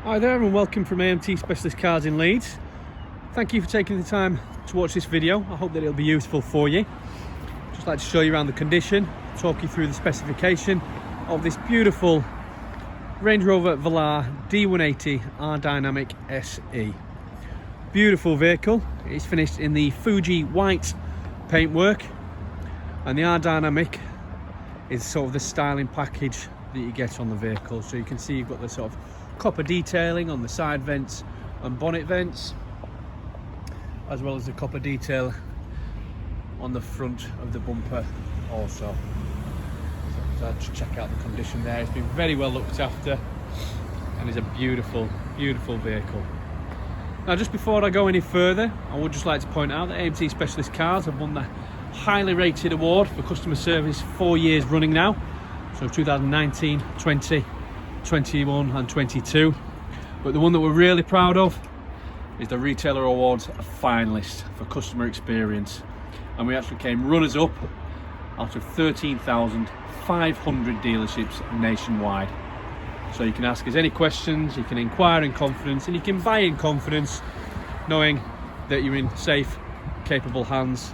Hi there and welcome from AMT Specialist Cars in Leeds. Thank you for taking the time to watch this video. I hope that it'll be useful for you. Just like to show you around the condition, talk you through the specification of this beautiful Range Rover Velar D180 R-Dynamic SE. Beautiful vehicle. It's finished in the Fuji White paintwork, and the R-Dynamic is sort of the styling package that you get on the vehicle. So you can see you've got the sort of copper detailing on the side vents and bonnet vents, as well as the copper detail on the front of the bumper also. So just check out the condition there. It's been very well looked after and is a beautiful vehicle. Now, just before I go any further, I would just like to point out that AMT Specialist Cars have won the highly rated award for customer service 4 years running now, so 2019, 20, 21 and 22. But the one that we're really proud of is the Retailer Awards finalist for customer experience, and we actually came runners up out of 13,500 dealerships nationwide. So you can ask us any questions, you can inquire in confidence, and you can buy in confidence, knowing that you're in safe, capable hands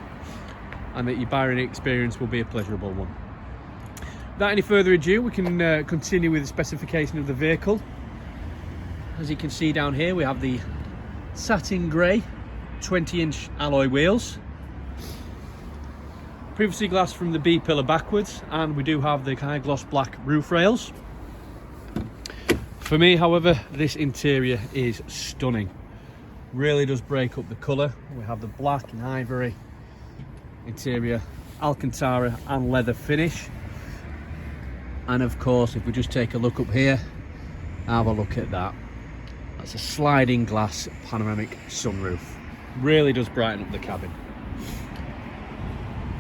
and that your buying experience will be a pleasurable one. Without any further ado, we can continue with the specification of the vehicle. As you can see down here, we have the satin grey 20-inch alloy wheels, privacy glass from the B pillar backwards, and we do have the high gloss black roof rails. For me, however, this interior is stunning. Really does break up the colour. We have the black and ivory interior, Alcantara and leather finish. And of course, if we just take a look up here, have a look at that. That's a sliding glass panoramic sunroof. Really does brighten up the cabin.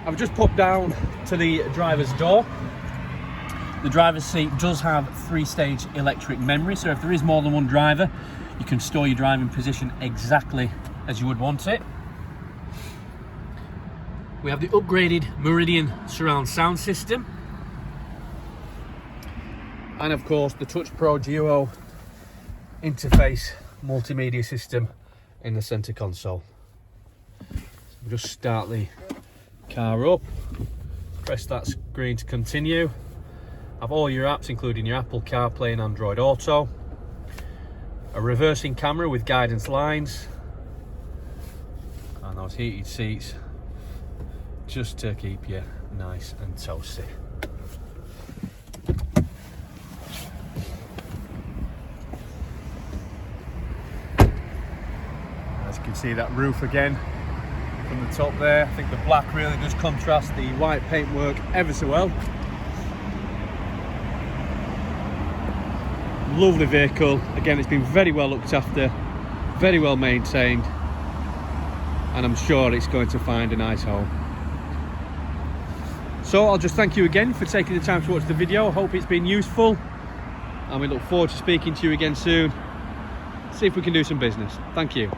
I've just popped down to the driver's door. The driver's seat does have 3-stage electric memory, so if there is more than one driver, you can store your driving position exactly as you would want it. We have the upgraded Meridian surround sound system, and of course the Touch Pro Duo interface multimedia system in the center console. So we'll just start the car up, press that screen to continue. Have all your apps, including your Apple CarPlay and Android Auto, a reversing camera with guidance lines, and those heated seats just to keep you nice and toasty. As you can see, that roof again from the top there. I think the black really does contrast the white paintwork ever so well. Lovely vehicle. Again, it's been very well looked after, very well maintained, and I'm sure it's going to find a nice home. So I'll just thank you again for taking the time to watch the video. I hope it's been useful, and we look forward to speaking to you again soon. See if we can do some business. Thank you.